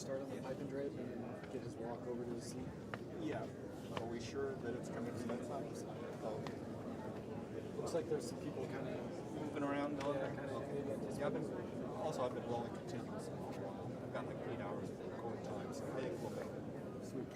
start on the pipe and drape and then get his walk over to the seat? Yeah. Are we sure that it's coming from that side? Oh, okay. Looks like there's some people kind of Moving around. kind of maybe Yeah, I've been rolling continuously. I've got like 8 hours of recording time, so I think we'll make it. sweet.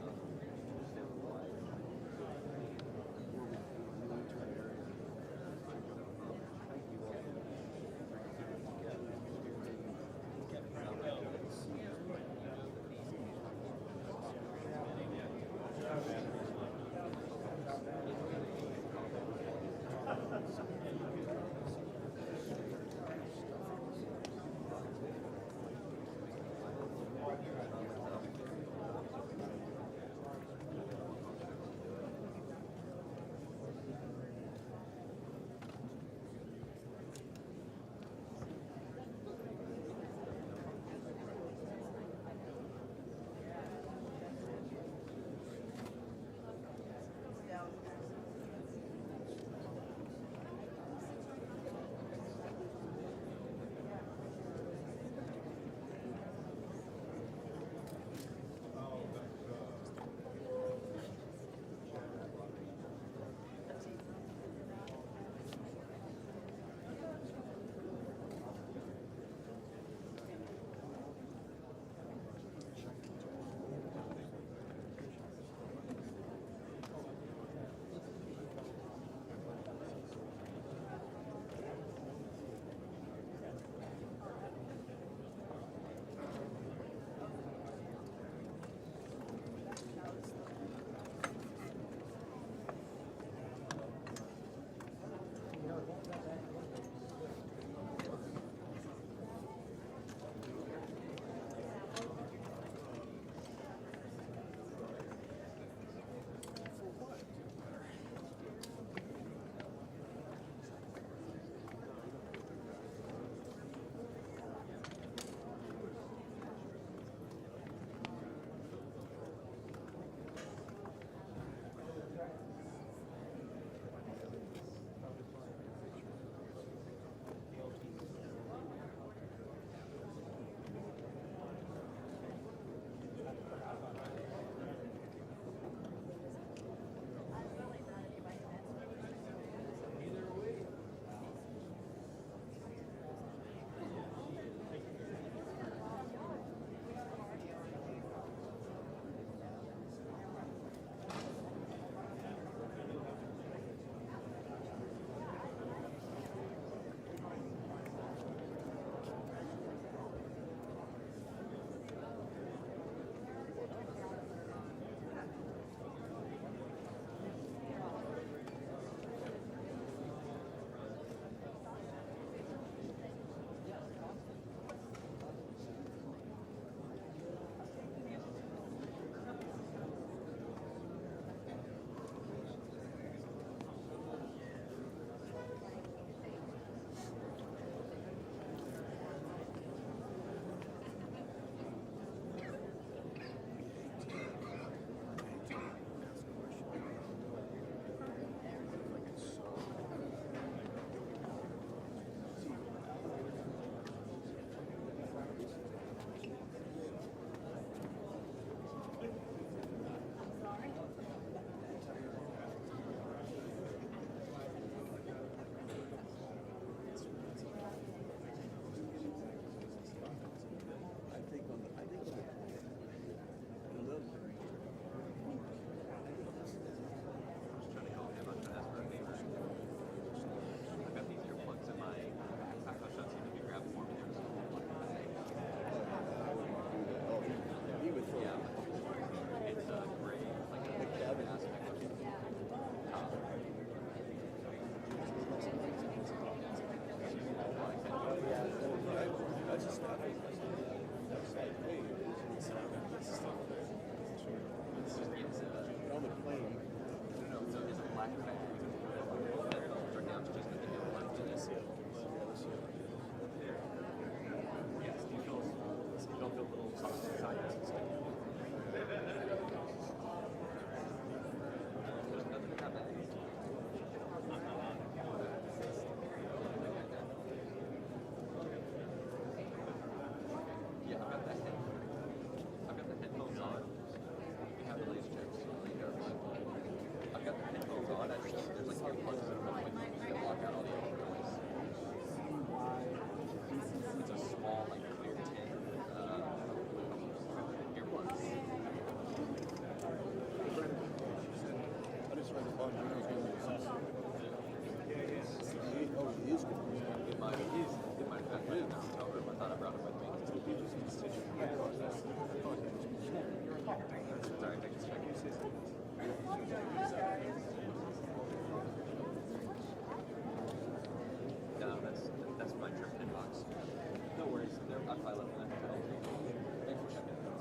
No, that's my trip inbox. No worries. I probably left that. Thanks for checking the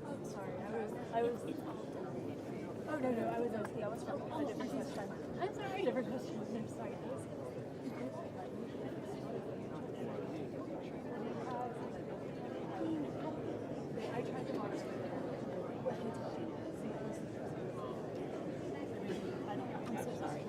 Oh, sorry. I was. Oh no, I was okay. I was from a different question. I'm sorry. Different question. I'm sorry. I tried to watch it. I'm so sorry.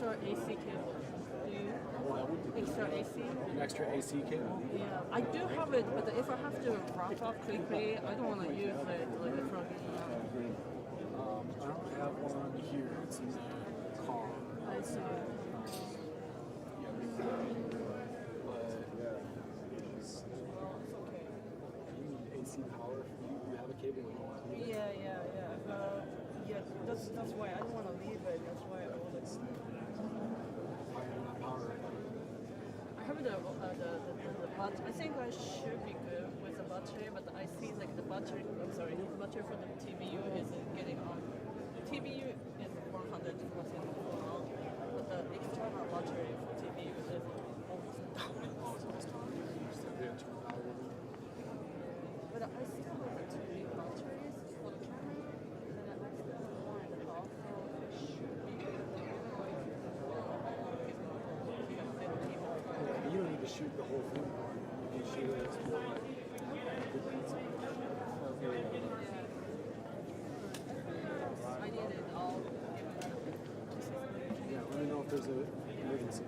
extra AC cable. Do you? Extra AC? An extra AC cable? Yeah, I do have it, but if I have to wrap up quickly, I don't want to use it like plug in. I don't have one here. It's in the car. I see. You need AC power. You have a cable you want. Yeah. Yeah, that's why I don't want to leave it. That's why I want it. Power. I have the but I think I should be good with the battery, but I see like the battery. I'm sorry, the battery for the TBU is getting on. TBU is 100% full, but the external I need it all. Yeah, let me know if there's an emergency.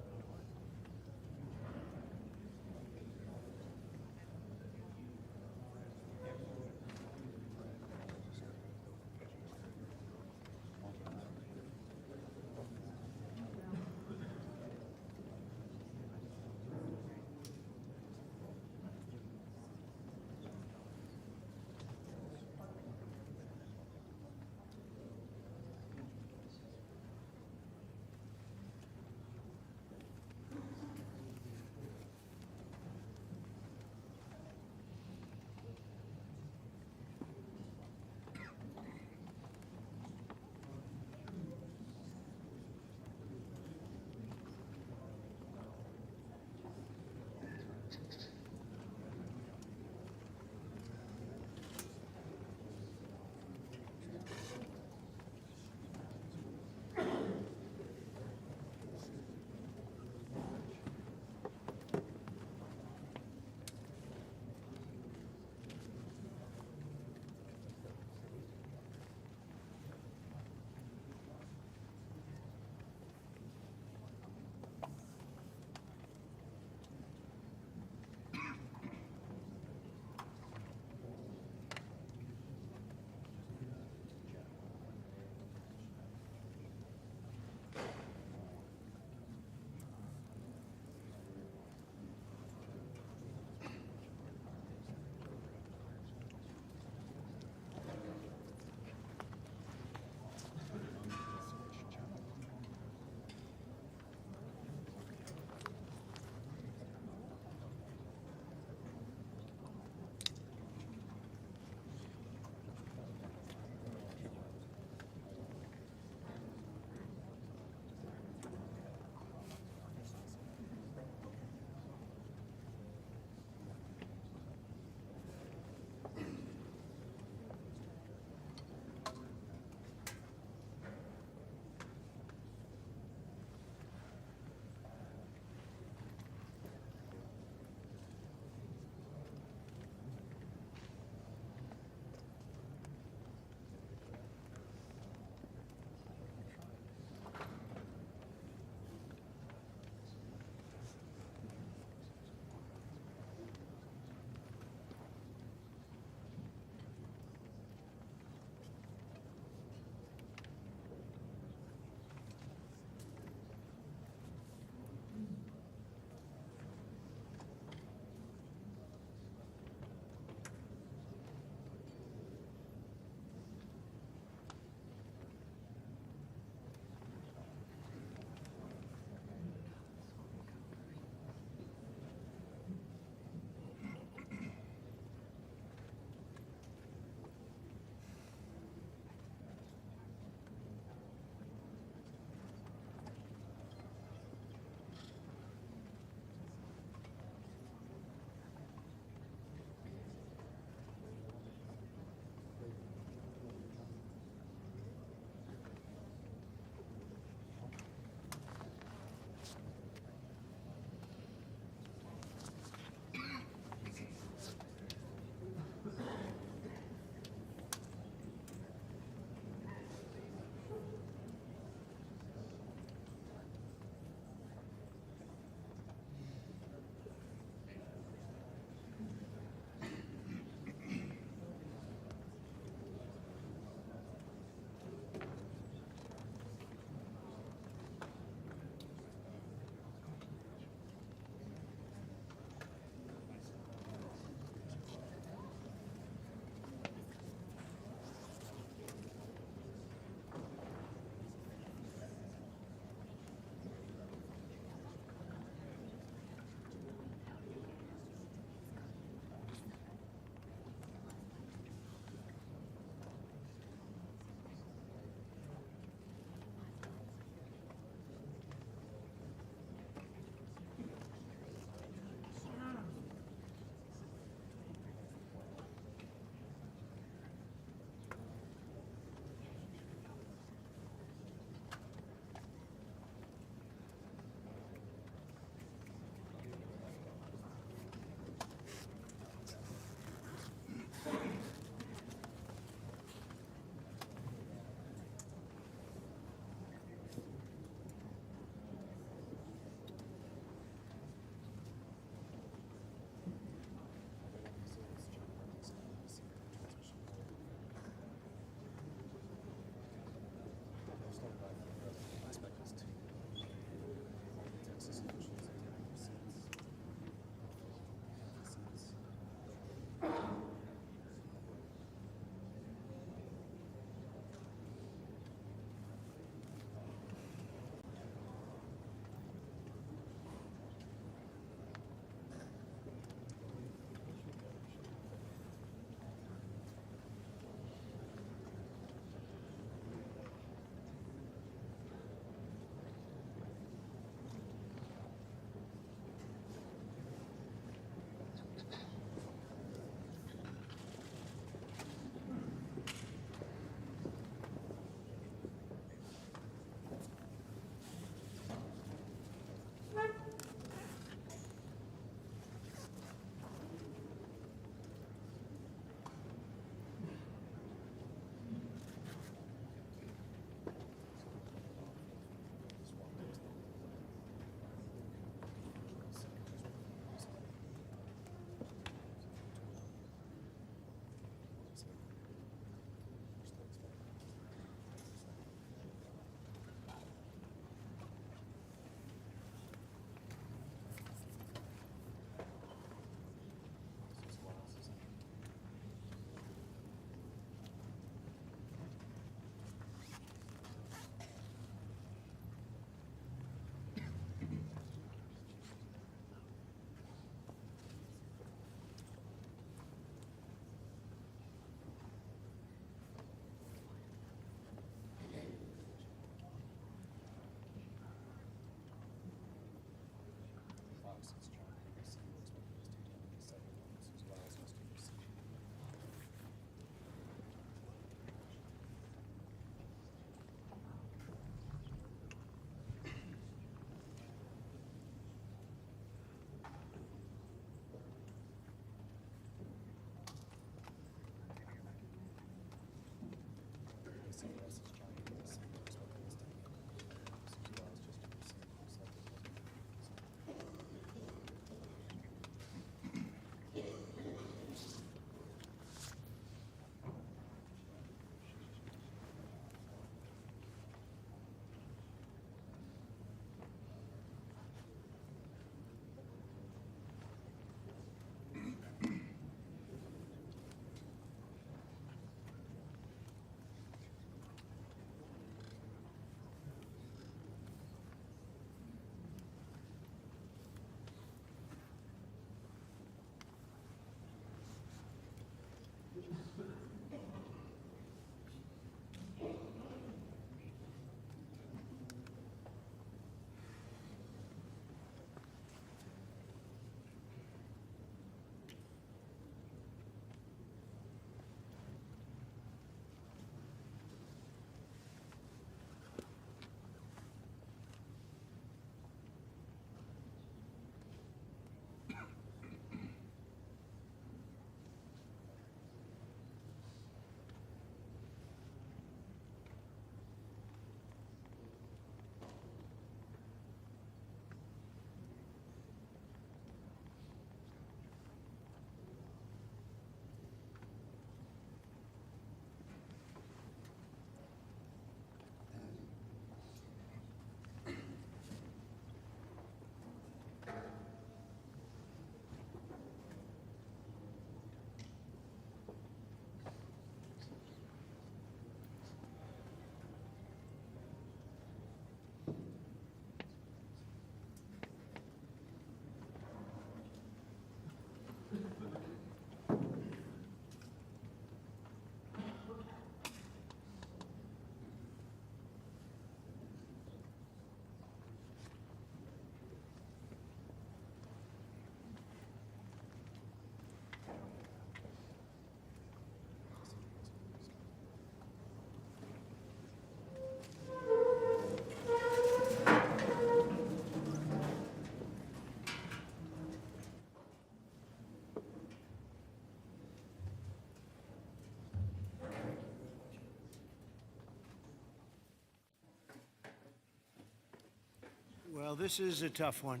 Well, this is a tough one.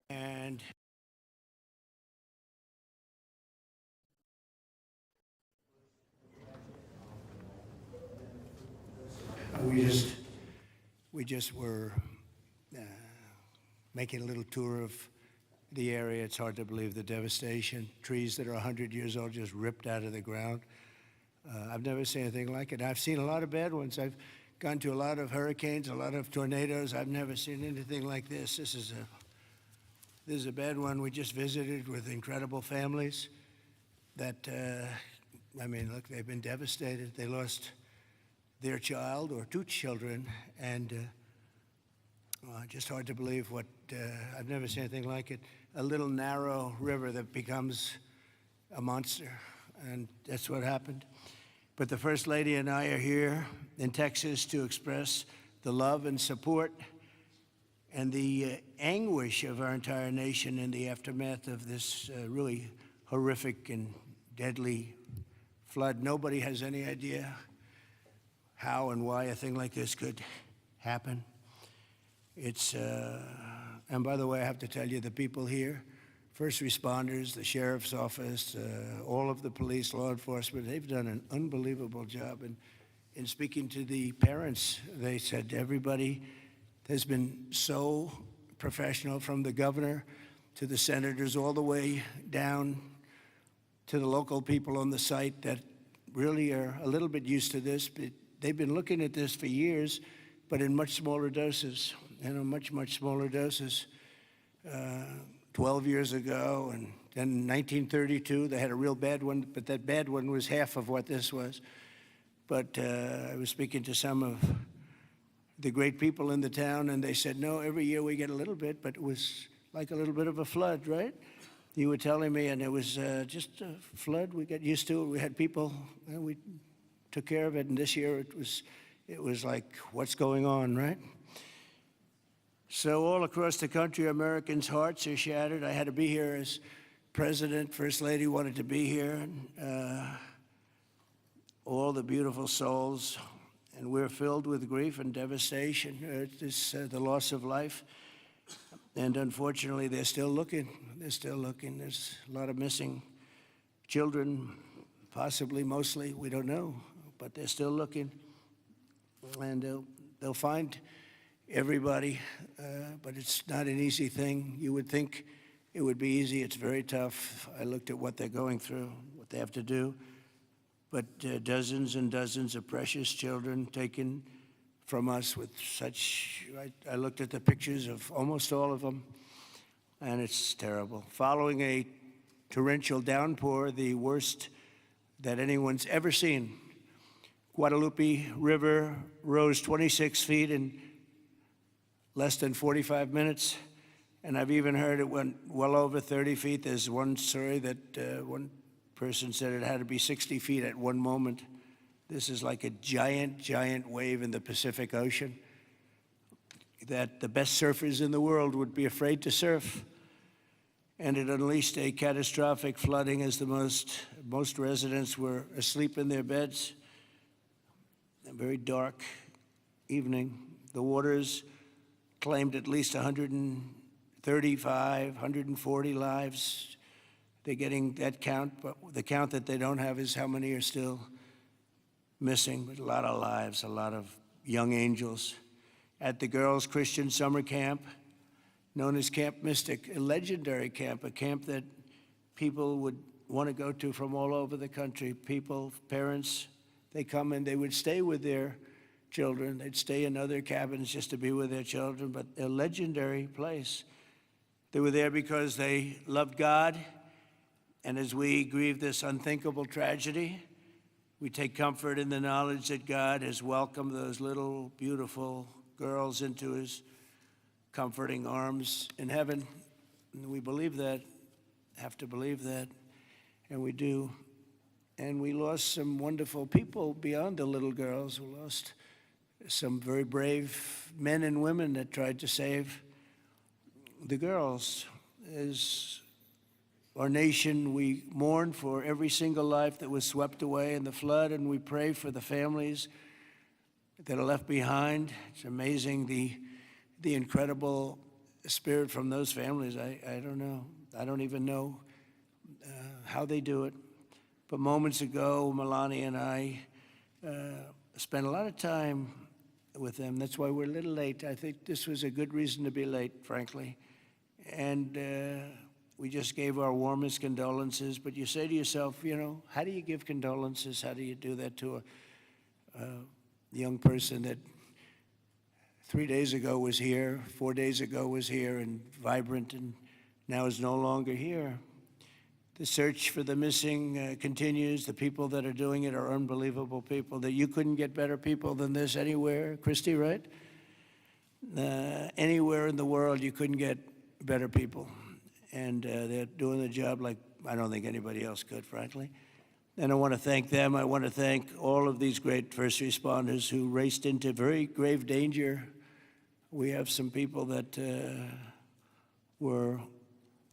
And we just were making a little tour of the area. It's hard to believe the devastation. Trees that are 100 years old just ripped out of the ground. I've never seen anything like it. I've seen a lot of bad ones. I've gone to a lot of hurricanes, a lot of tornadoes. I've never seen anything like this. This is a bad one. We just visited with incredible families that, I mean, look, they've been devastated. They lost their child or two children, and just hard to believe what, I've never seen anything like it. A little narrow river that becomes a monster, and that's what happened. But the First Lady and I are here in Texas to express the love and support and the anguish of our entire nation in the aftermath of this really horrific and deadly flood. Nobody has any idea how and why a thing like this could happen. It's, and by the way, I have to tell you, the people here, first responders, the sheriff's office, all of the police, law enforcement, they've done an unbelievable job. And in speaking to the parents, they said everybody has been so professional, from the governor to the senators, all the way down to the local people on the site that really are a little bit used to this. But they've been looking at this for years, but in much smaller doses, much, much smaller doses. 12 years ago, and then in 1932, they had a real bad one, but that bad one was half of what this was. But I was speaking to some of the great people in the town, and they said, no, every year we get a little bit, but it was like a little bit of a flood, right? You were telling me, and it was just a flood. We got used to it. We had people, and we took care of it, and this year it was like, what's going on, right? So all across the country, Americans' hearts are shattered. I had to be here as president. First Lady wanted to be here. And, all the beautiful souls. And we're filled with grief and devastation. It's the loss of life. And unfortunately, they're still looking. They're still looking. There's a lot of missing children, possibly, mostly. We don't know. But they're still looking. And they'll find everybody, but it's not an easy thing. You would think it would be easy. It's very tough. I looked at what they're going through, what they have to do. But dozens and dozens of precious children taken from us with such, I looked at the pictures of almost all of them, and it's terrible. Following a torrential downpour, the worst that anyone's ever seen, Guadalupe River rose 26 feet in less than 45 minutes, and I've even heard it went well over 30 feet. There's one story that one person said it had to be 60 feet at one moment. This is like a giant, giant wave in the Pacific Ocean that the best surfers in the world would be afraid to surf. And it unleashed a catastrophic flooding as most residents were asleep in their beds. A very dark evening. The waters claimed at least 135, 140 lives. They're getting that count, but the count that they don't have is how many are still missing. But a lot of lives, a lot of young angels. At the Girls Christian Summer Camp, known as Camp Mystic, a legendary camp, a camp that people would want to go to from all over the country. People, parents, they come and they would stay with their children. They'd stay in other cabins just to be with their children, but a legendary place. They were there because they loved God, and as we grieve this unthinkable tragedy, we take comfort in the knowledge that God has welcomed those little, beautiful girls into his comforting arms in heaven. And we believe that, have to believe that, and we do. And we lost some wonderful people beyond the little girls. We lost some very brave men and women that tried to save the girls. As our nation, we mourn for every single life that was swept away in the flood, and we pray for the families that are left behind. It's amazing the the incredible spirit from those families, I don't know. I don't even know how they do it. But moments ago, Melania and I spent a lot of time with them. That's why we're a little late. I think this was a good reason to be late, frankly. And we just gave our warmest condolences. But you say to yourself, you know, how do you give condolences? How do you do that to a young person that 3 days ago was here, 4 days ago was here and vibrant, and now is no longer here? The search for the missing continues. The people that are doing it are unbelievable people, that you couldn't get better people than this anywhere. Christy, right? Anywhere in the world, you couldn't get better people. And they're doing the job like I don't think anybody else could, frankly. And I want to thank them. I want to thank all of these great first responders who raced into very grave danger. We have some people that were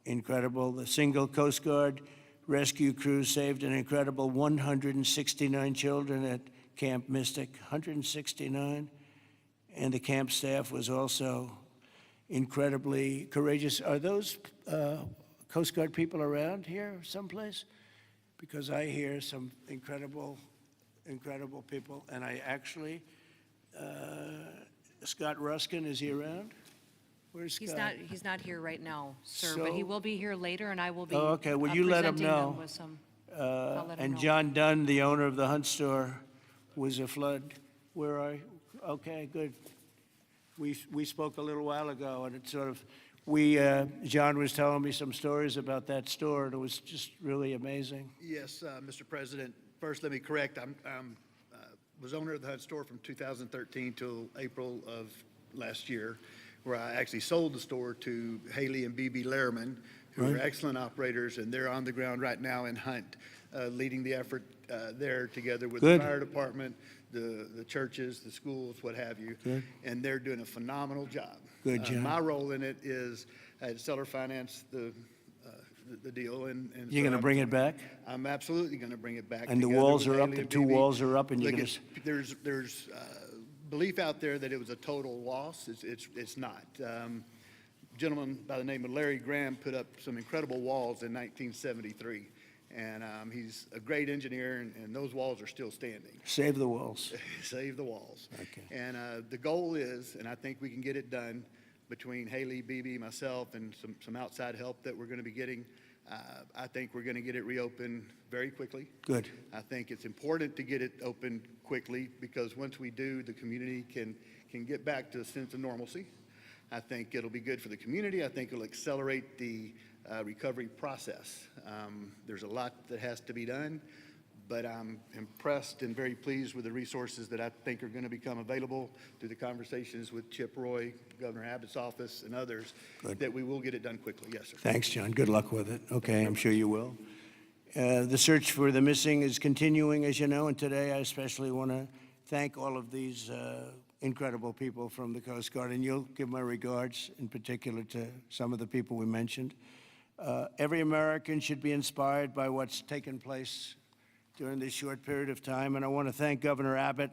incredible. The single Coast Guard rescue crew saved an incredible 169 children at Camp Mystic, 169. And the camp staff was also incredibly courageous. Are those Coast Guard people around here someplace? Because I hear some incredible people. And I actually, Scott Ruskin, is he around? Where's Scott? He's not here right now, sir, So- but he will be here later, and I will be okay. Well, you let him presenting them know. with some. I'll let him And know. John Dunn, the owner of the Hunt store, was a flood. Where are you? Okay, good. We spoke a little while ago, and it sort of, John was telling me some stories about that store, and it was just really amazing. Yes, Mr. President. First, let me correct. I was owner of the Hunt store from 2013 till April of last year, where I actually sold the store to Haley and BB Lehrman, who are excellent operators, and they're on the ground right now in Hunt, leading the effort there together with Good. the fire department, the churches, the schools, what have you. Good. And they're doing a phenomenal job. Good job. My role in it is I had seller finance the deal. And You're so going to I'm- bring it back? I'm absolutely going to bring it back. And the together walls with are up, Haley the and two BB. walls are up, and you're Look, gonna there's belief out there that it was a total loss. It's not. Gentleman by the name of Larry Graham put up some incredible walls in 1973, and he's a great engineer, and those walls are still standing. Save the walls. Save the walls. Okay. And the goal is, and I think we can get it done between Haley, BB, myself, and some outside help that we're going to be getting. I think we're going to get it reopened very quickly. Good. I think it's important to get it open quickly because once we do, the community can get back to a sense of normalcy. I think it'll be good for the community. I think it'll accelerate the recovery process. There's a lot that has to be done, but I'm impressed and very pleased with the resources that I think are going to become available through the conversations with Chip Roy, Governor Abbott's office, and others, that we will get it done quickly. Yes, sir. Thanks, John. Good luck with it. Okay, I'm sure you will. The search for the missing is continuing, as you know, and today I especially want to thank all of these incredible people from the Coast Guard, and you'll give my regards in particular to some of the people we mentioned. Every American should be inspired by what's taken place during this short period of time, and I want to thank Governor Abbott.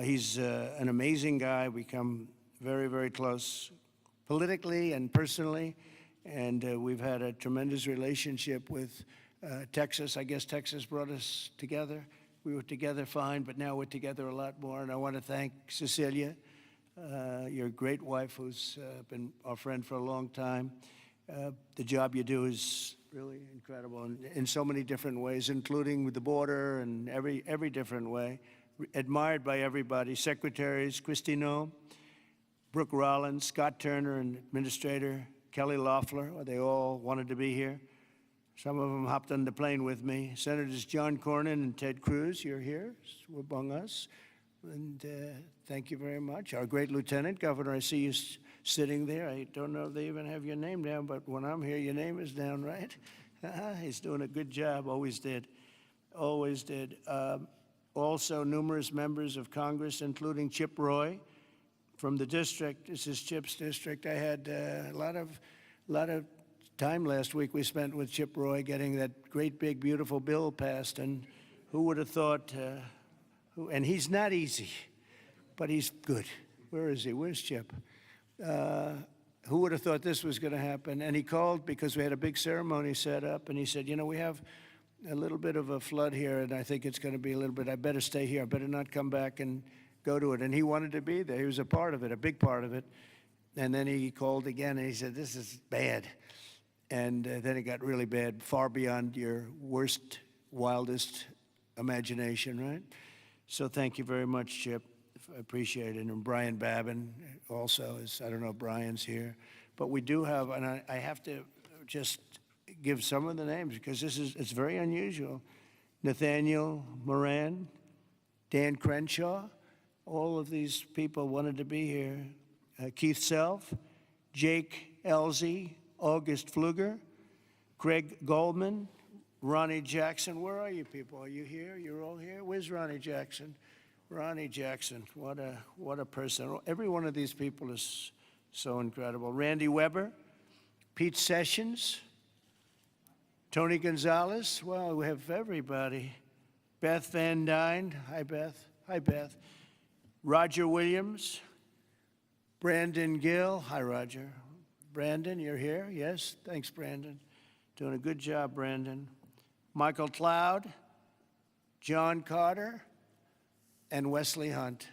He's an amazing guy. We come very, very close politically and personally, and we've had a tremendous relationship with Texas. I guess Texas brought us together. We were together fine, but now we're together a lot more, and I want to thank Cecilia, your great wife, who's been our friend for a long time. The job you do is really incredible in so many different ways, including with the border and every different way. Admired by everybody. Secretaries, Kristi Noem, Brooke Rollins, Scott Turner, and Administrator Kelly Loeffler, they all wanted to be here. Some of them hopped on the plane with me. Senators John Cornyn and Ted Cruz, you're here among us. And thank you very much. Our great Lieutenant Governor, I see you sitting there. I don't know if they even have your name down, but when I'm here, your name is down, right? He's doing a good job, always did. Always did. Also, numerous members of Congress, including Chip Roy from the district. This is Chip's district. I had a lot of time last week we spent with Chip Roy getting that great, big, beautiful bill passed, and who would have thought, and he's not easy, but he's good. Where is he? Where's Chip? Who would have thought this was going to happen? And he called because we had a big ceremony set up, and he said, you know, we have a little bit of a flood here, and I think it's going to be a little bit, I better stay here. I better not come back and go to it. And he wanted to be there. He was a part of it, a big part of it. And then he called again, and he said, this is bad. And then it got really bad, far beyond your worst, wildest imagination, right? So thank you very much, Chip. I appreciate it. And Brian Babin also is, I don't know if Brian's here. But we do have, and I have to just give some of the names because it's very unusual. Nathaniel Moran, Dan Crenshaw, all of these people wanted to be here. Keith Self, Jake Elzey, August Pfluger, Greg Goldman, Ronnie Jackson. Where are you people? Are you here? You're all here? Where's Ronnie Jackson? Ronnie Jackson, what a person. Every one of these people is so incredible. Randy Weber, Pete Sessions, Tony Gonzalez. Well, we have everybody. Beth Van Dyne. Hi, Beth. Hi, Beth. Roger Williams. Brandon Gill. Hi, Roger. Brandon, you're here? Yes? Thanks, Brandon. Doing a good job, Brandon. Michael Cloud. John Carter. And Wesley Hunt.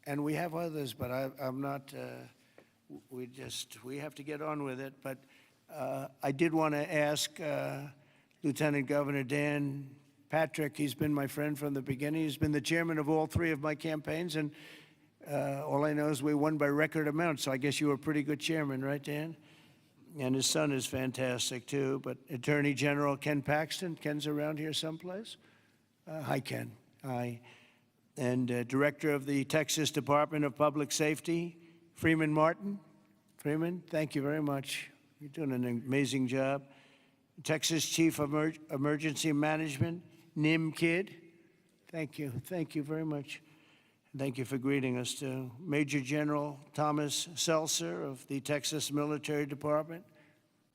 And we have others, but I'm not, we have to get on with it. But I did want to ask Lieutenant Governor Dan Patrick. He's been my friend from the beginning. He's been the chairman of all three of my campaigns, and all I know is we won by record amount, so I guess you were a pretty good chairman, right, Dan? And his son is fantastic, too. But Attorney General Ken Paxton. Ken's around here someplace. Hi, Ken. Hi. And Director of the Texas Department of Public Safety, Freeman Martin. Freeman, thank you very much. You're doing an amazing job. Texas Chief of Emergency Management, Nim Kidd. Thank you. Thank you very much. Thank you for greeting us, too. Major General Thomas Seltzer of the Texas Military Department.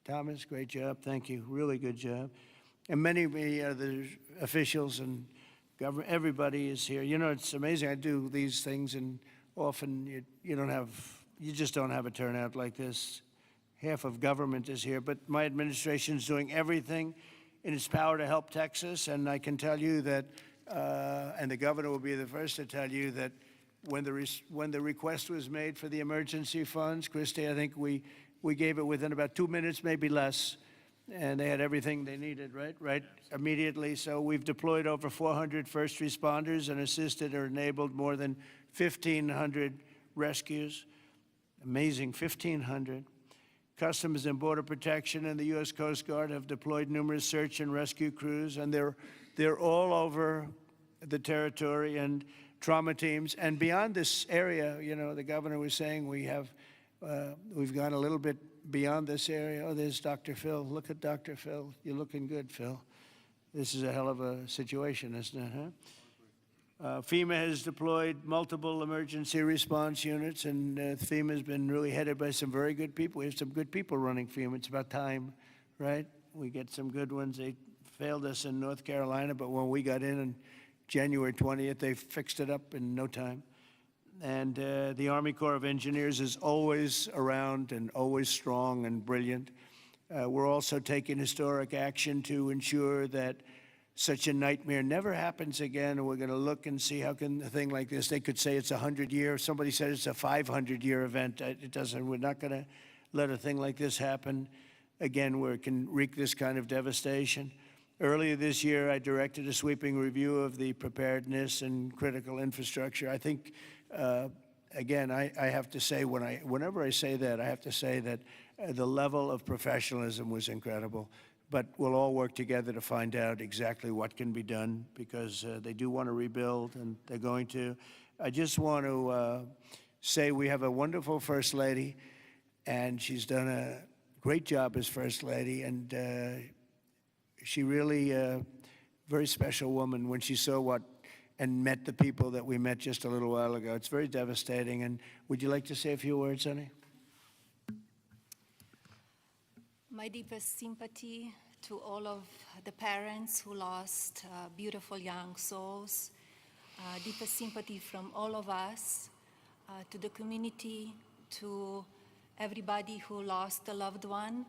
Thomas, great job. Thank you. Really good job. And many other officials and government, everybody is here. You know, it's amazing. I do these things, and often you just don't have a turnout like this. Half of government is here, but my administration is doing everything in its power to help Texas, and I can tell you that, and the governor will be the first to tell you that when the request was made for the emergency funds, Christy, I think we gave it within about 2 minutes, maybe less. And they had everything they needed, right, immediately. So we've deployed over 400 first responders and assisted or enabled more than 1,500 rescues. Amazing, 1,500. Customs and Border Protection and the U.S. Coast Guard have deployed numerous search and rescue crews, and they're all over the territory, and trauma teams. And beyond this area, you know, the governor was saying we've gone a little bit beyond this area. Oh, there's Dr. Phil. Look at Dr. Phil. You're looking good, Phil. This is a hell of a situation, isn't it, huh? FEMA has deployed multiple emergency response units, and FEMA has been really headed by some very good people. We have some good people running FEMA. It's about time, right? We get some good ones. They failed us in North Carolina, but when we got in on January 20th, they fixed it up in no time. And the Army Corps of Engineers is always around and always strong and brilliant. We're also taking historic action to ensure that such a nightmare never happens again. And we're going to look and see how can a thing like this, they could say it's 100-year. Somebody said it's a 500-year event. It doesn't. We're not going to let a thing like this happen again where it can wreak this kind of devastation. Earlier this year, I directed a sweeping review of the preparedness and critical infrastructure. I think, again, I have to say, whenever I say that, I have to say that the level of professionalism was incredible. But we'll all work together to find out exactly what can be done, because they do want to rebuild, and they're going to. I just want to say we have a wonderful First Lady, and she's done a great job as First Lady, and she really, very special woman when she saw and met the people that we met just a little while ago. It's very devastating. And would you like to say a few words, honey? My deepest sympathy to all of the parents who lost beautiful young souls. Deepest sympathy from all of us to the community, to everybody who lost a loved one.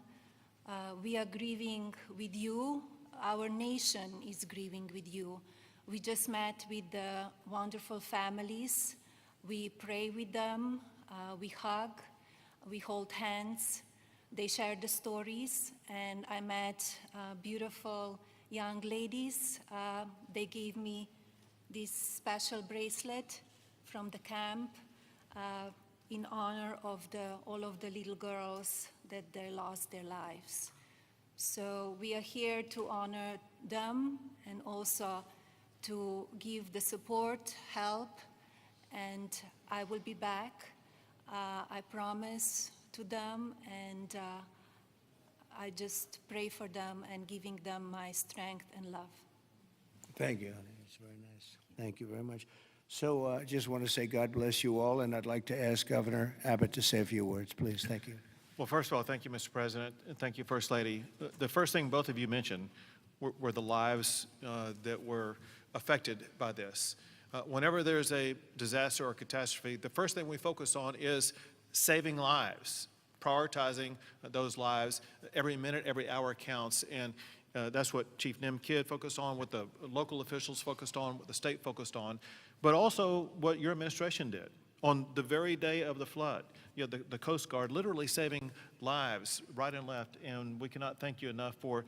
We are grieving with you. Our nation is grieving with you. We just met with the wonderful families. We pray with them, we hug, we hold hands. They share the stories, and I met beautiful young ladies. They gave me this special bracelet from the camp in honor of all of the little girls that they lost their lives. So we are here to honor them and also to give the support, help, and I will be back. I promise to them, and I just pray for them and giving them my strength and love. Thank you, honey. It's very nice. Thank you very much. So I just want to say God bless you all, and I'd like to ask Governor Abbott to say a few words, please. Thank you. Well, first of all, thank you, Mr. President, and thank you, First Lady. The first thing both of you mentioned were the lives that were affected by this. Whenever there's a disaster or catastrophe, the first thing we focus on is saving lives, prioritizing those lives. Every minute, every hour counts, and that's what Chief Nim Kidd focused on, what the local officials focused on, what the state focused on, but also what your administration did. On the very day of the flood, you know, the Coast Guard literally saving lives right and left, and we cannot thank you enough for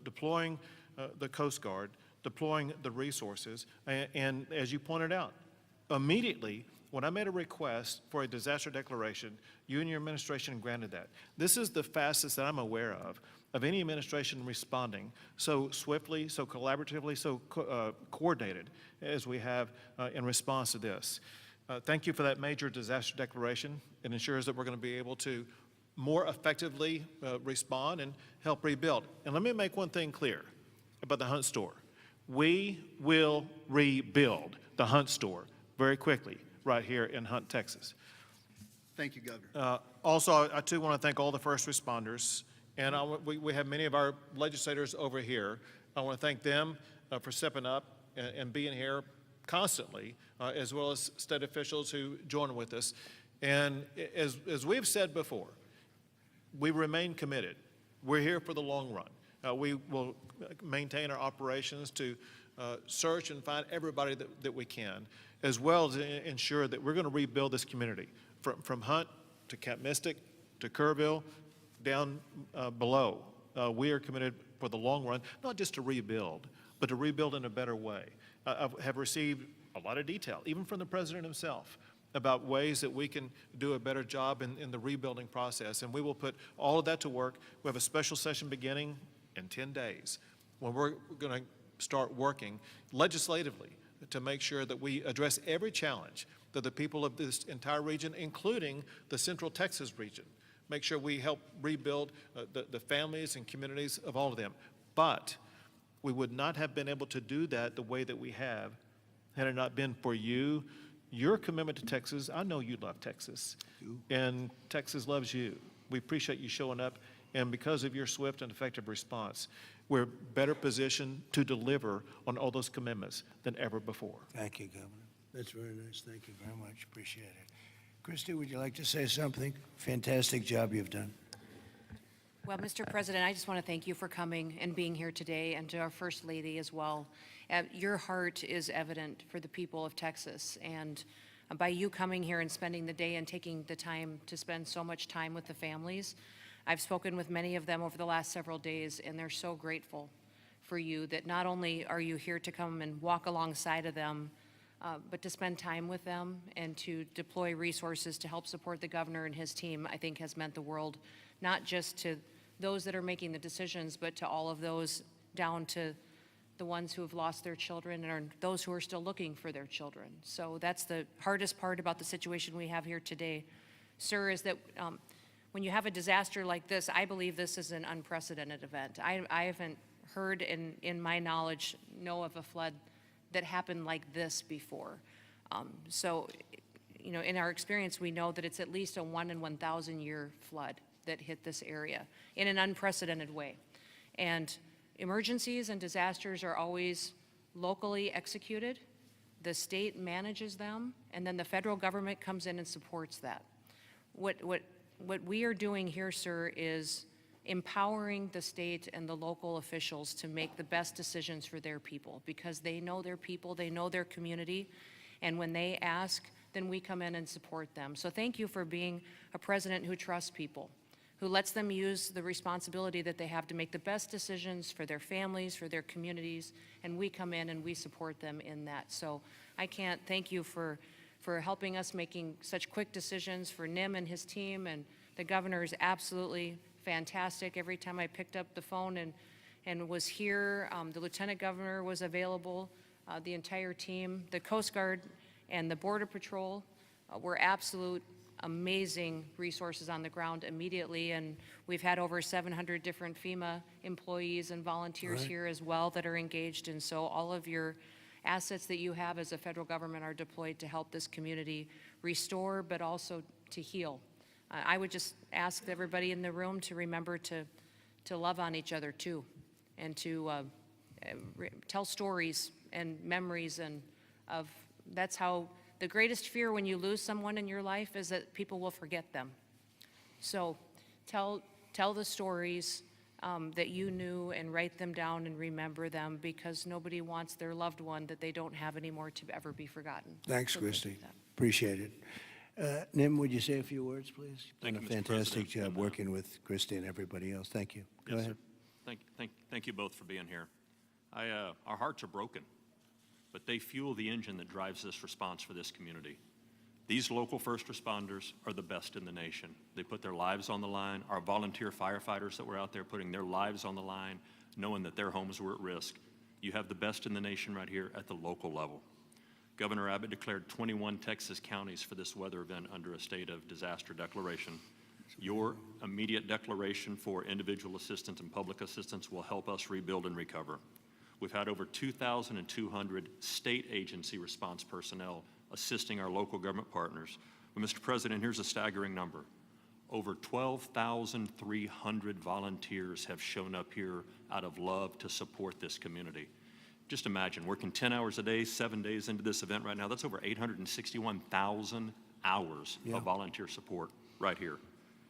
deploying the Coast Guard, deploying the resources, and as you pointed out, immediately when I made a request for a disaster declaration, you and your administration granted that. This is the fastest that I'm aware of any administration responding so swiftly, so collaboratively, so coordinated as we have in response to this. Thank you for that major disaster declaration. It ensures that we're going to be able to more effectively respond and help rebuild. And let me make one thing clear about the Hunt store. We will rebuild the Hunt store very quickly right here in Hunt, Texas. Thank you, Governor. Also, I too want to thank all the first responders, and we have many of our legislators over here. I want to thank them for stepping up and being here constantly, as well as state officials who join with us. And as we've said before, we remain committed. We're here for the long run. We will maintain our operations to search and find everybody that we can, as well as ensure that we're going to rebuild this community from Hunt to Camp Mystic to Kerrville down below. We are committed for the long run, not just to rebuild, but to rebuild in a better way. I have received a lot of detail, even from the president himself, about ways that we can do a better job in the rebuilding process, and we will put all of that to work. We have a special session beginning in 10 days when we're going to start working legislatively to make sure that we address every challenge that the people of this entire region, including the Central Texas region, make sure we help rebuild the families and communities of all of them. But we would not have been able to do that the way that we have had it not been for you, your commitment to Texas. I know you love Texas, and Texas loves you. We appreciate you showing up, and because of your swift and effective response, we're better positioned to deliver on all those commitments than ever before. Thank you, Governor. That's very nice. Thank you very much. Appreciate it. Christy, would you like to say something? Fantastic job you've done. Well, Mr. President, I just want to thank you for coming and being here today, and to our First Lady as well. Your heart is evident for the people of Texas, and by you coming here and spending the day and taking the time to spend so much time with the families, I've spoken with many of them over the last several days, and they're so grateful for you that not only are you here to come and walk alongside of them, but to spend time with them and to deploy resources to help support the governor and his team, I think has meant the world, not just to those that are making the decisions, but to all of those down to the ones who have lost their children and those who are still looking for their children. So that's the hardest part about the situation we have here today, sir, is that when you have a disaster like this, I believe this is an unprecedented event. I haven't heard in my knowledge, know of a flood that happened like this before. So, you know, in our experience, we know that it's at least a 1 in 1,000 year flood that hit this area in an unprecedented way. And emergencies and disasters are always locally executed. The state manages them, and then the federal government comes in and supports that. What what we are doing here, sir, is empowering the state and the local officials to make the best decisions for their people, because they know their people, they know their community, and when they ask, then we come in and support them. So thank you for being a president who trusts people, who lets them use the responsibility that they have to make the best decisions for their families, for their communities, and we come in and we support them in that. So I can't thank you for helping us making such quick decisions, for Nim and his team, and the governor is absolutely fantastic. Every time I picked up the phone and was here, the lieutenant governor was available, the entire team, the Coast Guard and the Border Patrol were absolute amazing resources on the ground immediately, and we've had over 700 different FEMA employees and volunteers here as well that are engaged, and so all of your assets that you have as a federal government are deployed to help this community restore, but also to heal. I would just ask everybody in the room to remember to love on each other too, and to tell stories and memories, and that's how the greatest fear when you lose someone in your life is that people will forget them. So tell the stories that you knew, and write them down and remember them, because nobody wants their loved one that they don't have anymore to ever be forgotten. Thanks, So Christy. Appreciate it. Nim, would you say a few words, please? You've Thank done you, a Mr. fantastic President. job working with Christy and everybody else. Thank you. Go Yes, ahead. sir. Thank you both for being here. Our hearts are broken, but they fuel the engine that drives this response for this community. These local first responders are the best in the nation. They put their lives on the line. Our volunteer firefighters that were out there putting their lives on the line, knowing that their homes were at risk. You have the best in the nation right here at the local level. Governor Abbott declared 21 Texas counties for this weather event under a state of disaster declaration. Your immediate declaration for individual assistance and public assistance will help us rebuild and recover. We've had over 2,200 state agency response personnel assisting our local government partners. But Mr. President, here's a staggering number. Over 12,300 volunteers have shown up here out of love to support this community. Just imagine, working 10 hours a day, 7 days into this event right now, that's over 861,000 hours of volunteer support right here.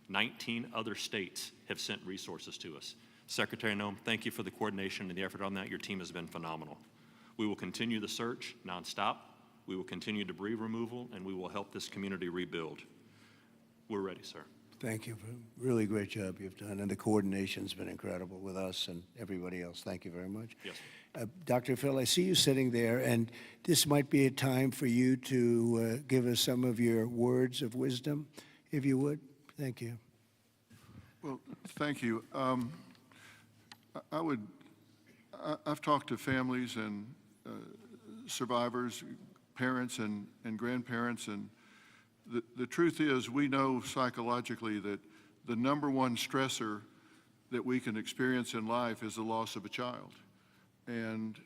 19 other states have sent resources to us. Secretary Noem, thank you for the coordination and the effort on that. Your team has been phenomenal. We will continue the search nonstop. We will continue debris removal, and we will help this community rebuild. We're ready, sir. Thank you for a really great job you've done, and the coordination's been incredible with us and everybody else. Thank you very much. Yes, Dr. Phil, I see you sitting there, and this might be a time for you to give us some of your words of wisdom, if you would. Thank you. Well, thank you. I've talked to families and survivors, parents and grandparents, and the truth is, we know psychologically that the number one stressor that we can experience in life is the loss of a child. And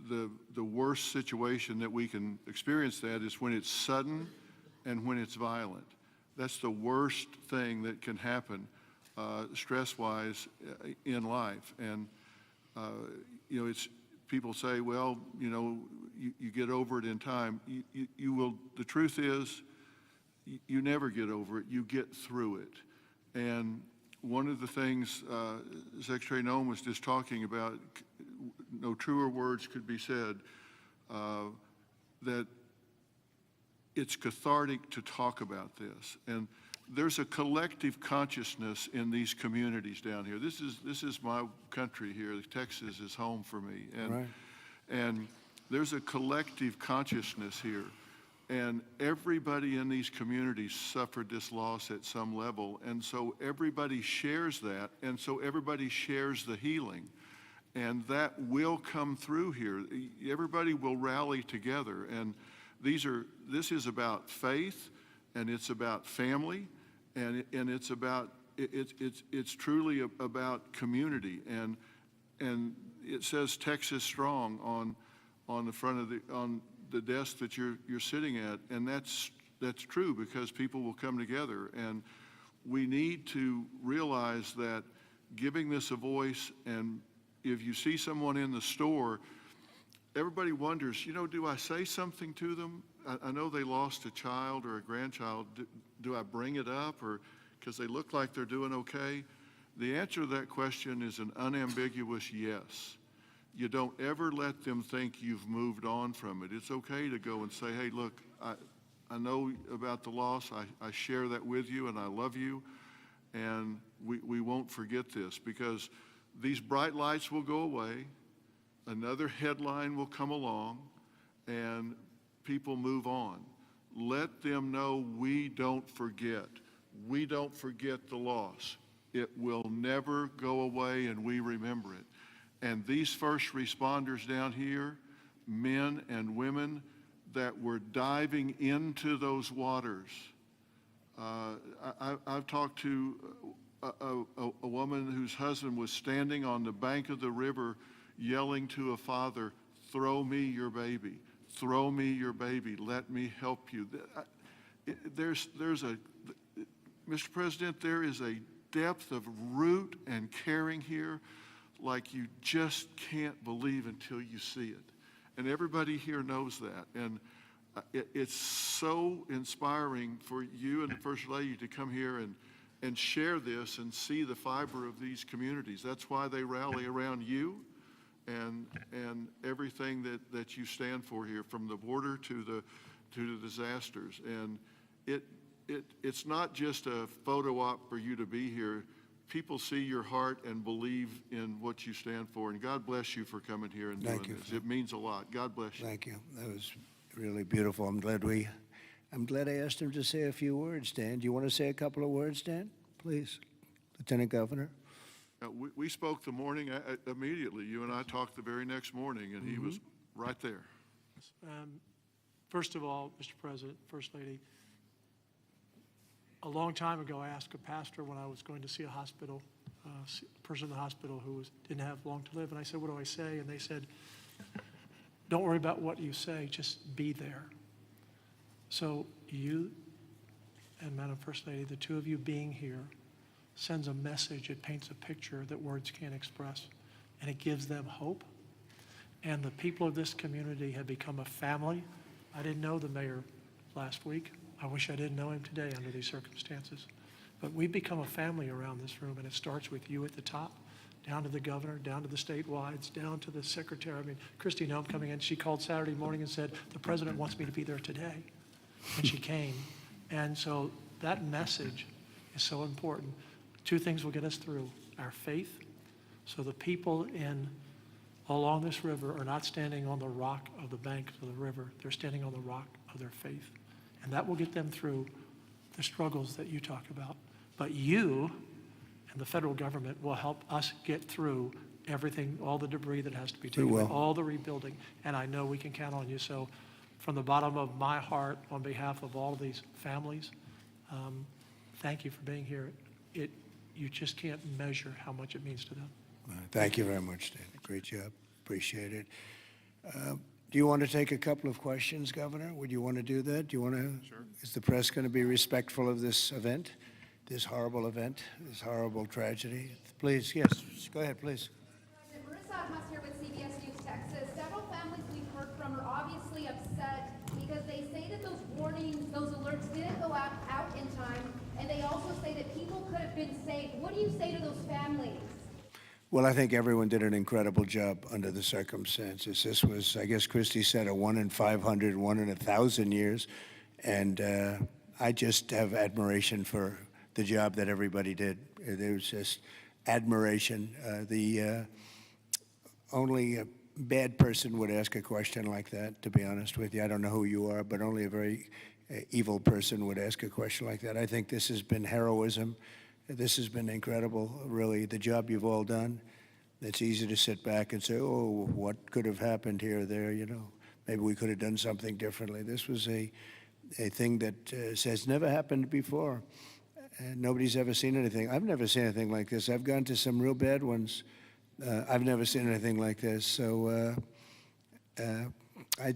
the worst situation that we can experience that is when it's sudden and when it's violent. That's the worst thing that can happen stress-wise in life. And you know, it's people say, well, you know, you get over it in time. You will. The truth is, you never get over it. You get through it. And one of the things Secretary Noem was just talking about, no truer words could be said, that it's cathartic to talk about this. And there's a collective consciousness in these communities down here. This is my country here. Texas is home for me. And there's a collective consciousness here. And everybody in these communities suffered this loss at some level. And so everybody shares that. And so everybody shares the healing. And that will come through here. Everybody will rally together. And this is about faith, and it's about family, and it's about, it's truly about community. And it says Texas Strong on the front of the desk that you're sitting at, and that's true, because people will come together. And we need to realize that giving this a voice, and if you see someone in the store, everybody wonders, you know, do I say something to them? I know they lost a child or a grandchild. Do I bring it up, or because they look like they're doing okay? The answer to that question is an unambiguous yes. You don't ever let them think you've moved on from it. It's okay to go and say, hey, look, I know about the loss. I share that with you, and I love you, and we won't forget this, because these bright lights will go away, another headline will come along, and people move on. Let them know we don't forget. We don't forget the loss. It will never go away, and we remember it. And these first responders down here, men and women that were diving into those waters. I've talked to a woman whose husband was standing on the bank of the river yelling to a father, throw me your baby, throw me your baby, let me help you. Mr. President, there is a depth of root and caring here like you just can't believe until you see it. And everybody here knows that. And it's so inspiring for you and the First Lady to come here and share this and see the fiber of these communities. That's why they rally around you and everything that you stand for here, from the border to the disasters. And it's not just a photo op for you to be here. People see your heart and believe in what you stand for. And God bless you for coming here and doing this. It means a lot. God bless you. Thank you. That was really beautiful. I'm glad I asked him to say a few words, Dan. Do you want to say a couple of words, Dan? Please, Lieutenant Governor. We spoke the morning immediately. You and I talked the very next morning, and he was right there. First of all, Mr. President, First Lady, a long time ago, I asked a pastor when I was going to see a person in the hospital who didn't have long to live, and I said, what do I say? And they said, don't worry about what you say, just be there. So you and Madam First Lady, the two of you being here, sends a message. It paints a picture that words can't express, and it gives them hope. And the people of this community have become a family. I didn't know the mayor last week. I wish I didn't know him today under these circumstances. But we've become a family around this room, and it starts with you at the top, down to the governor, down to the statewide, down to the secretary. I mean, Christy Nome coming in, she called Saturday morning and said, the president wants me to be there today. And she came. And so that message is so important. Two things will get us through: our faith. So the people along this river are not standing on the rock of the bank of the river. They're standing on the rock of their faith. And that will get them through the struggles that you talk about. But you and the federal government will help us get through everything, all the debris that has to be taken, all the rebuilding. And I know we can count on you. So from the bottom of my heart, on behalf of all of these families, thank you for being here. You just can't measure how much it means to them. Thank you very much, Dan. Great job. Appreciate it. Do you want to take a couple of questions, Governor? Would you want to do that? Do you want to? Sure. Is the press going to be respectful of this event, this horrible event, this horrible tragedy? Please, yes. Go ahead, please. Marissa Atmas here with CBS News Texas. Several families we've heard from are obviously upset because they say that those warnings, those alerts didn't go out in time, and they also say that people could have been saved. What do you say to those families? Well, I think everyone did an incredible job under the circumstances. This was, I guess Christy said, a 1 in 500, 1 in 1,000 years. And I just have admiration for the job that everybody did. There was just admiration. Only a bad person would ask a question like that, to be honest with you. I don't know who you are, but only a very evil person would ask a question like that. I think this has been heroism. This has been incredible, really, the job you've all done. It's easy to sit back and say, oh, what could have happened here or there, you know. Maybe we could have done something differently. This was a thing that has never happened before. And nobody's ever seen anything. I've never seen anything like this. I've gone to some real bad ones. I've never seen anything like this. So I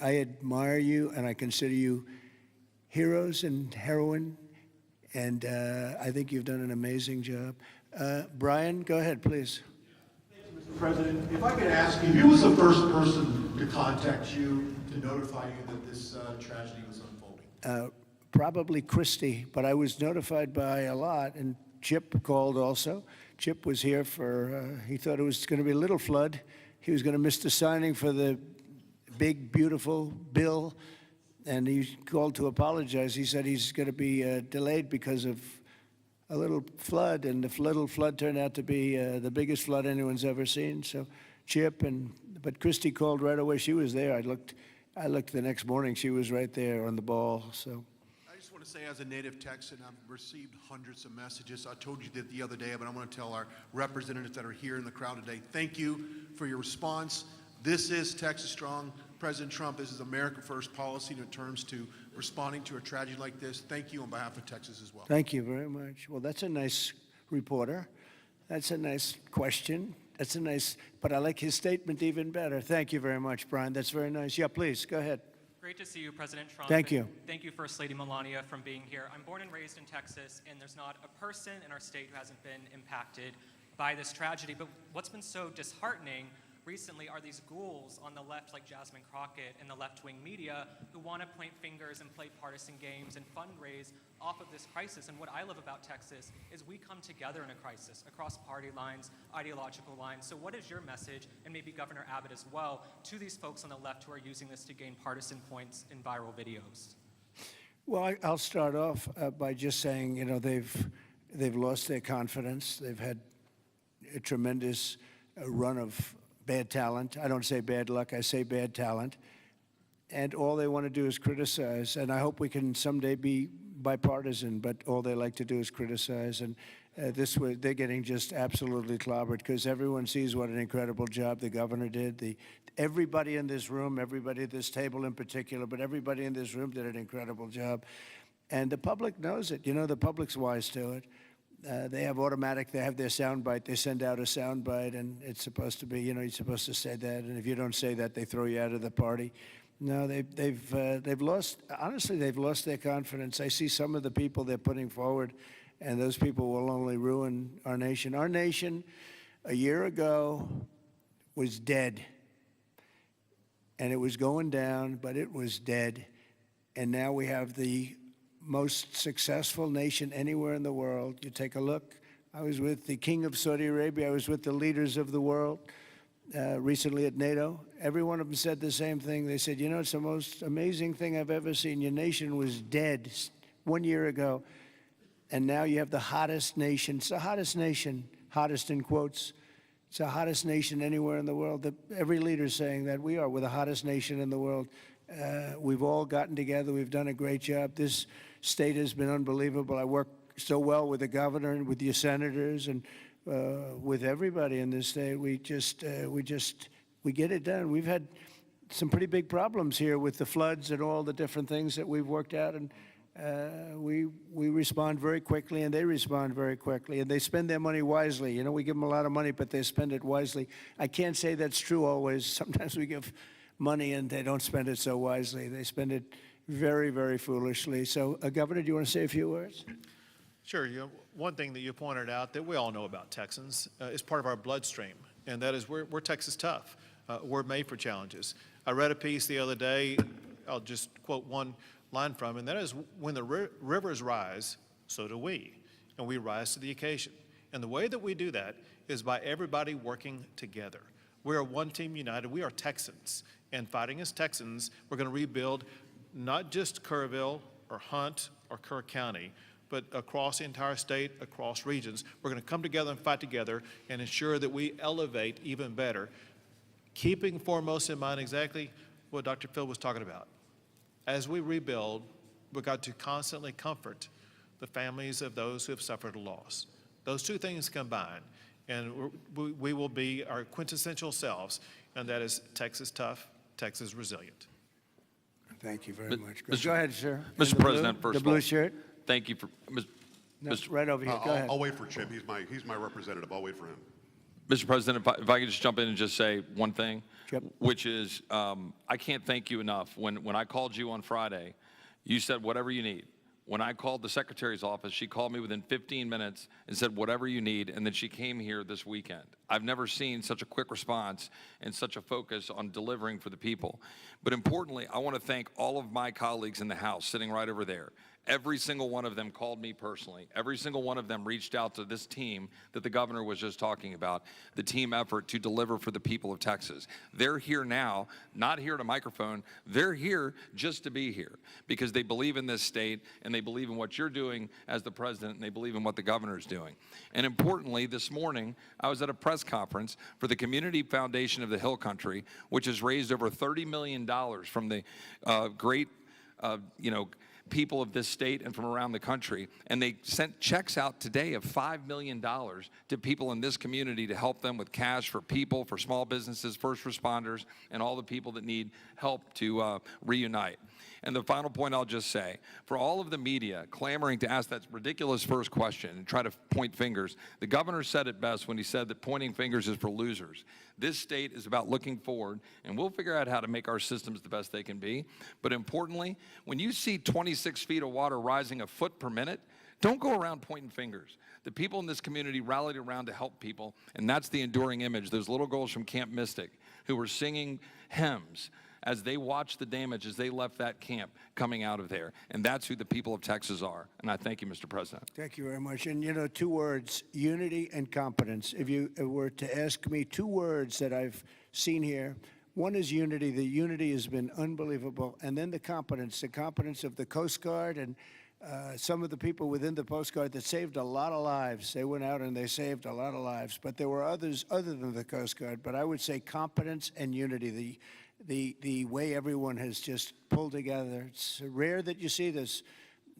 admire you, and I consider you heroes and heroine. And I think you've done an amazing job. Brian, go ahead, please. Thank you, Mr. President. If I could ask you, who was the first person to contact you to notify you that this tragedy was unfolding? probably Christie, but I was notified by a lot, and Chip called also. Chip was here for, he thought it was going to be a little flood. He was going to miss the signing for the big, beautiful bill, and he called to apologize. He said he's going to be delayed because of a little flood, and the little flood turned out to be the biggest flood anyone's ever seen. So Chip, but Christie called right away. She was there. I looked the next morning. She was right there on the ball. So I just want to say, as a native Texan, I've received hundreds of messages. I told you that the other day, but I want to tell our representatives that are here in the crowd today, thank you for your response. This is Texas Strong. President Trump, this is America First policy in terms to responding to a tragedy like this. Thank you on behalf of Texas as well. thank you very much. Well, that's a nice reporter. That's a nice question. That's a nice, but I like his statement even better. Thank you very much, Brian. That's very nice. Yeah, please, go ahead. Great to see you, President Trump. Thank you. And thank you, First Lady Melania, for being here. I'm born and raised in Texas, and there's not a person in our state who hasn't been impacted by this tragedy. But what's been so disheartening recently are these ghouls on the left, like Jasmine Crockett and the left-wing media, who want to point fingers and play partisan games and fundraise off of this crisis. And what I love about Texas is we come together in a crisis across party lines, ideological lines. So what is your message, and maybe Governor Abbott as well, to these folks on the left who are using this to gain partisan points in viral videos? Well, I'll start off by just saying, you know, they've lost their confidence. They've had a tremendous run of bad talent. I don't say bad luck, I say bad talent. And all they want to do is criticize. And I hope we can someday be bipartisan, but all they like to do is criticize. And they're getting just absolutely clobbered because everyone sees what an incredible job the governor did. Everybody in this room, everybody at this table in particular, but everybody in this room did an incredible job. And the public knows it. You know, the public's wise to it. They have their soundbite. They send out a soundbite, and it's supposed to be, you know, you're supposed to say that. And if you don't say that, they throw you out of the party. No, they've lost, honestly, they've lost their confidence. I see some of the people they're putting forward, and those people will only ruin our nation. Our nation, a year ago, was dead. And it was going down, but it was dead. And now we have the most successful nation anywhere in the world. You take a look. I was with the King of Saudi Arabia. I was with the leaders of the world recently at NATO. Every one of them said the same thing. They said, you know, it's the most amazing thing I've ever seen. Your nation was dead 1 year ago, and now you have the hottest nation. It's the hottest nation, hottest in quotes. It's the hottest nation anywhere in the world. Every leader's saying that we're the hottest nation in the world. We've all gotten together. We've done a great job. This state has been unbelievable. I work so well with the governor and with your senators and with everybody in this state. We get it done. We've had some pretty big problems here with the floods and all the different things that we've worked out, and we respond very quickly, and they respond very quickly, and they spend their money wisely. You know, we give them a lot of money, but they spend it wisely. I can't say that's true always. Sometimes we give money and they don't spend it so wisely. They spend it very, very foolishly. So, Governor, do you want to say a few words? Sure. You know, one thing that you pointed out that we all know about Texans is part of our bloodstream, and that is we're Texas tough. We're made for challenges. I read a piece the other day. I'll just quote one line from it, and that is, when the rivers rise, so do we, and we rise to the occasion. And the way that we do that is by everybody working together. We are one team united. We are Texans, and fighting as Texans, we're going to rebuild not just Kerrville or Hunt or Kerr County, but across the entire state, across regions. We're going to come together and fight together and ensure that we elevate even better, keeping foremost in mind exactly what Dr. Phil was talking about. As we rebuild, we've got to constantly comfort the families of those who have suffered a loss. Those two things combine, and we will be our quintessential selves, and that is Texas tough, Texas resilient. Thank you very much. Go ahead, sir. Mr. President, first the of all, blue shirt. thank you for, No, right over here. Go ahead. I'll wait for Chip. He's my representative. I'll wait for him. Mr. President, if I could just jump in and just say one thing, Yep. which is I can't thank you enough. When I called you on Friday, you said whatever you need. When I called the Secretary's office, she called me within 15 minutes and said whatever you need, and then she came here this weekend. I've never seen such a quick response and such a focus on delivering for the people. But importantly, I want to thank all of my colleagues in the House sitting right over there. Every single one of them called me personally. Every single one of them reached out to this team that the governor was just talking about, the team effort to deliver for the people of Texas. They're here now, not here at a microphone. They're here just to be here because they believe in this state and they believe in what you're doing as the president and they believe in what the governor's doing. And importantly, this morning, I was at a press conference for the Community Foundation of the Hill Country, which has raised over $30 million from the great, people of this state and from around the country, and they sent checks out today of $5 million to people in this community to help them with cash for people, for small businesses, first responders, and all the people that need help to reunite. And the final point I'll just say, for all of the media clamoring to ask that ridiculous first question and try to point fingers, the governor said it best when he said that pointing fingers is for losers. This state is about looking forward, and we'll figure out how to make our systems the best they can be. But importantly, when you see 26 feet of water rising a foot per minute, don't go around pointing fingers. The people in this community rallied around to help people, and that's the enduring image. Those little girls from Camp Mystic who were singing hymns as they watched the damage as they left that camp coming out of there. And that's who the people of Texas are. And I thank you, Mr. President. Thank you very much. And, 2 words, unity and competence. If you were to ask me 2 words that I've seen here, one is unity. The unity has been unbelievable. And then the competence of the Coast Guard and some of the people within the Coast Guard that saved a lot of lives. They went out and they saved a lot of lives. But there were others other than the Coast Guard. But I would say competence and unity. The way everyone has just pulled together. It's rare that you see this.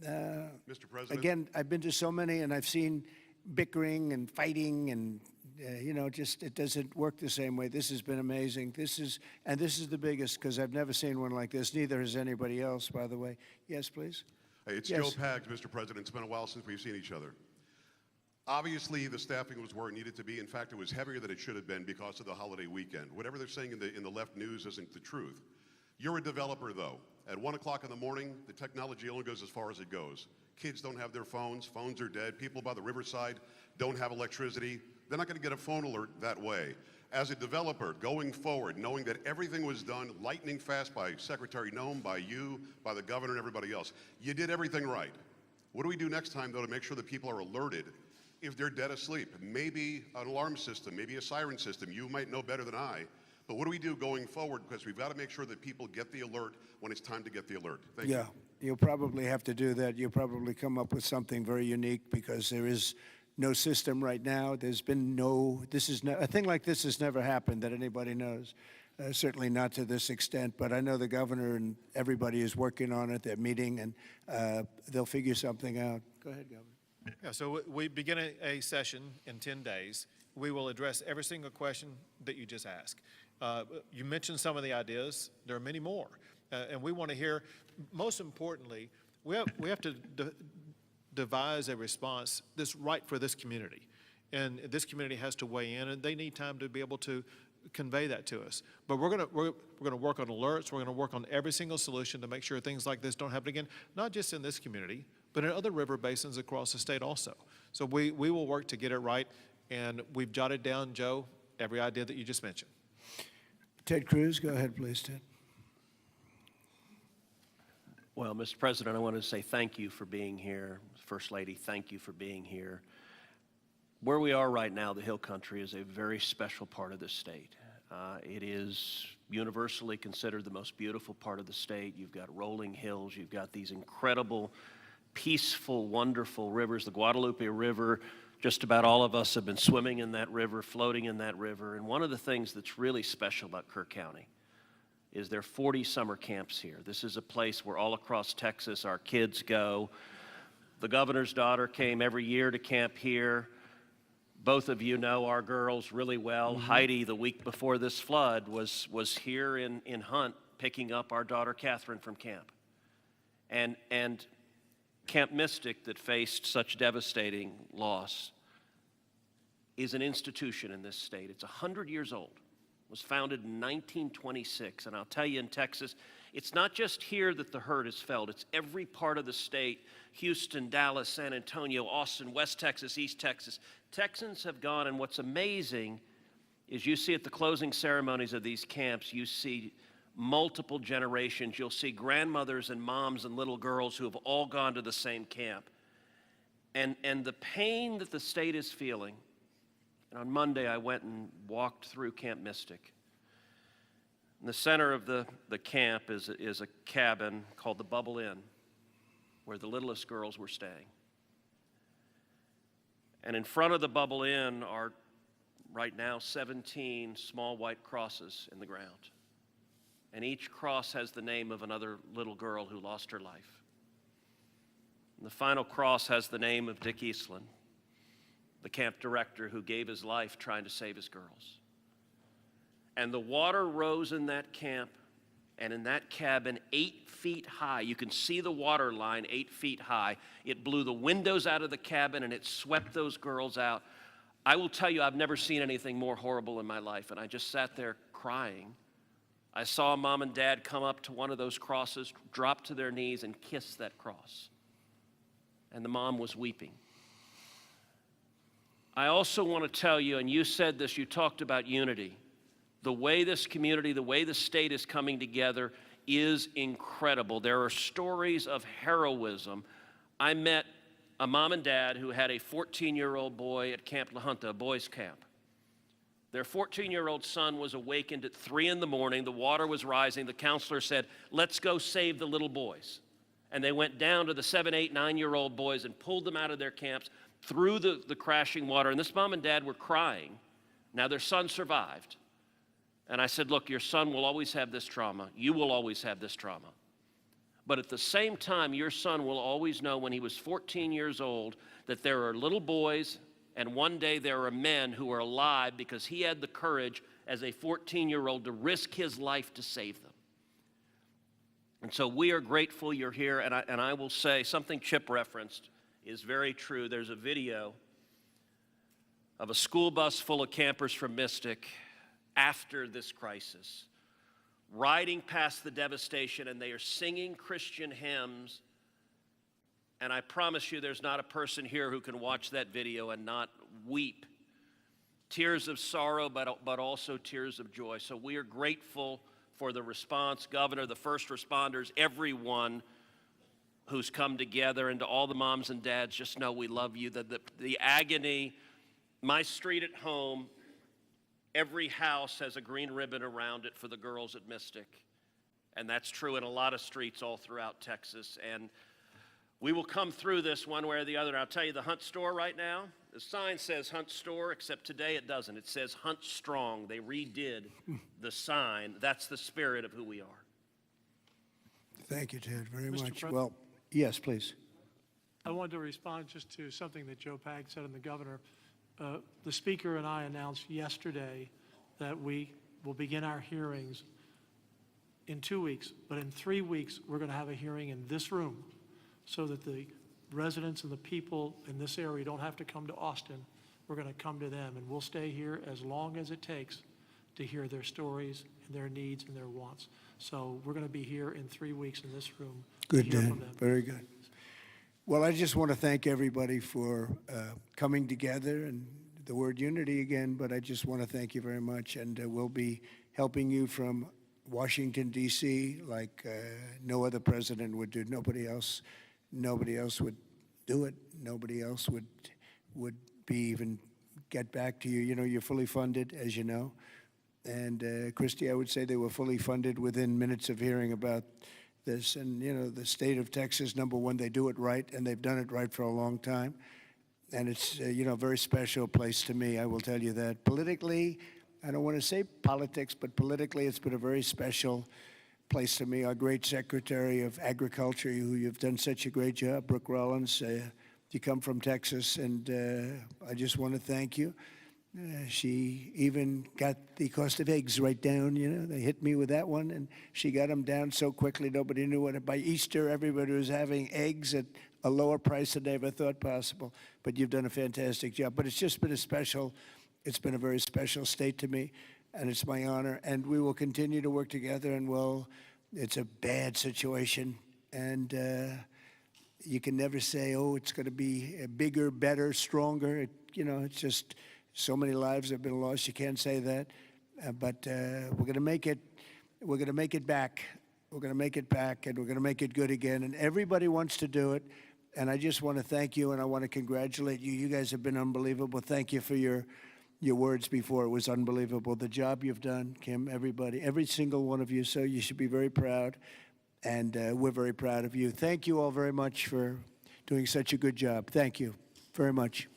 Mr. President? Again, I've been to so many, and I've seen bickering and fighting, and just it doesn't work the same way. This has been amazing. This is the biggest because I've never seen one like this. Neither has anybody else, by the way. Yes, please. Hey, it's Yes. Joe Pags, Mr. President. It's been a while since we've seen each other. Obviously, the staffing was where it needed to be. In fact, it was heavier than it should have been because of the holiday weekend. Whatever they're saying in the left news isn't the truth. You're a developer, though. At 1 o'clock in the morning, the technology only goes as far as it goes. Kids don't have their phones. Phones are dead. People by the riverside don't have electricity. They're not going to get a phone alert that way. As a developer, going forward, knowing that everything was done lightning fast by Secretary Noem, by you, by the governor, and everybody else, you did everything right. What do we do next time, though, to make sure that people are alerted if they're dead asleep? Maybe an alarm system, maybe a siren system. You might know better than I. But what do we do going forward? Because we've got to make sure that people get the alert when it's time to get the alert. Thank you. Yeah, you'll probably have to do that. You'll probably come up with something very unique because there is no system right now. There's been a thing like this has never happened that anybody knows. Certainly not to this extent, but I know the governor and everybody is working on it. They're meeting, and they'll figure something out. Go ahead, Governor. Yeah, so we begin a session in 10 days. We will address every single question that you just asked. You mentioned some of the ideas. There are many more. And we want to hear, most importantly, we have to devise a response that's right for this community. And this community has to weigh in, and they need time to be able to convey that to us. But we're gonna work on alerts. We're gonna work on every single solution to make sure things like this don't happen again, not just in this community, but in other river basins across the state also. So we will work to get it right, and we've jotted down, Joe, every idea that you just mentioned. Ted Cruz, go ahead, please, Ted. Well, Mr. President, I want to say thank you for being here. First Lady, thank you for being here. Where we are right now, the Hill Country, is a very special part of the state. It is universally considered the most beautiful part of the state. You've got rolling hills. You've got these incredible, peaceful, wonderful rivers. The Guadalupe River, just about all of us have been swimming in that river, floating in that river. And one of the things that's really special about Kerr County is there are 40 summer camps here. This is a place where all across Texas our kids go. The governor's daughter came every year to camp here. Both of you know our girls really well. Mm-hmm. Heidi, the week before this flood, was here in Hunt picking up our daughter Catherine from camp. And Camp Mystic, that faced such devastating loss, is an institution in this state. It's 100 years old. It was founded in 1926. And I'll tell you, in Texas, it's not just here that the hurt is felt. It's every part of the state: Houston, Dallas, San Antonio, Austin, West Texas, East Texas. Texans have gone, and what's amazing is you see at the closing ceremonies of these camps, you see multiple generations. You'll see grandmothers and moms and little girls who have all gone to the same camp. And the pain that the state is feeling, and on Monday I went and walked through Camp Mystic. In the center of the camp is a cabin called the Bubble Inn, where the littlest girls were staying. And in front of the Bubble Inn are right now 17 small white crosses in the ground. And each cross has the name of another little girl who lost her life. And the final cross has the name of Dick Eastland, the camp director who gave his life trying to save his girls. And the water rose in that camp and in that cabin 8 feet high. You can see the water line 8 feet high. It blew the windows out of the cabin and it swept those girls out. I will tell you, I've never seen anything more horrible in my life, and I just sat there crying. I saw Mom and Dad come up to one of those crosses, drop to their knees, and kiss that cross. And the mom was weeping. I also want to tell you, and you said this, you talked about unity. The way this community, the way the state is coming together is incredible. There are stories of heroism. I met a mom and dad who had a 14-year-old boy at Camp La Junta, a boys' camp. Their 14-year-old son was awakened at 3 in the morning. The water was rising. The counselor said, let's go save the little boys. And they went down to the 7, 8, 9-year-old boys and pulled them out of their camps through the crashing water. And this mom and dad were crying. Now their son survived. And I said, look, your son will always have this trauma. You will always have this trauma. But at the same time, your son will always know when he was 14 years old that there are little boys and one day there are men who are alive because he had the courage as a 14-year-old to risk his life to save them. And so we are grateful you're here. And I will say something Chip referenced is very true. There's a video of a school bus full of campers from Mystic after this crisis, riding past the devastation, and they are singing Christian hymns. And I promise you there's not a person here who can watch that video and not weep. Tears of sorrow, but also tears of joy. So we are grateful for the response, Governor, the first responders, everyone who's come together, and to all the moms and dads, just know we love you. The agony, my street at home, every house has a green ribbon around it for the girls at Mystic. And that's true in a lot of streets all throughout Texas. And we will come through this one way or the other. And I'll tell you, the Hunt store right now, the sign says Hunt store, except today it doesn't. It says Hunt Strong. They redid the sign. That's the spirit of who we are. Thank you, Ted, very Mr. much. President? Well, yes, please. I wanted to respond just to something that Joe Pag said and the governor. The speaker and I announced yesterday that we will begin our hearings in 2 weeks, but in 3 weeks, we're going to have a hearing in this room so that the residents and the people in this area don't have to come to Austin. We're going to come to them, and we'll stay here as long as it takes to hear their stories and their needs and their wants. So we're going to be here in 3 weeks in this room to Good, hear Dan. from them. Very good. Well, I just want to thank everybody for coming together, and the word unity again, but I just want to thank you very much. And we'll be helping you from Washington, D.C., like no other president would do. Nobody else would do it. Nobody else would be even get back to you. You know, you're fully funded, as you know. And Christy, I would say they were fully funded within minutes of hearing about this. And, you know, the state of Texas, number one, they do it right, and they've done it right for a long time. And it's, you know, a very special place to me, I will tell you that. Politically, I don't want to say politics, but politically it's been a very special place to me. Our great Secretary of Agriculture, who you've done such a great job, Brooke Rollins, you come from Texas, and I just want to thank you. She even got the cost of eggs right down, you know. They hit me with that one, and she got them down so quickly nobody knew what. By Easter, everybody was having eggs at a lower price than they ever thought possible. But you've done a fantastic job. But it's just been it's been a very special state to me, and it's my honor. And we will continue to work together, and it's a bad situation, and you can never say, oh, it's going to be bigger, better, stronger. You know, it's So many lives have been lost. You can't say that, but we're going to make it. We're going to make it back. We're going to make it back, and we're going to make it good again. And everybody wants to do it. And I just want to thank you, and I want to congratulate you. You guys have been unbelievable. Thank you for your words before. It was unbelievable. The job you've done, Kim, everybody, every single one of you. So you should be very proud, and we're very proud of you. Thank you all very much for doing such a good job. Thank you very much.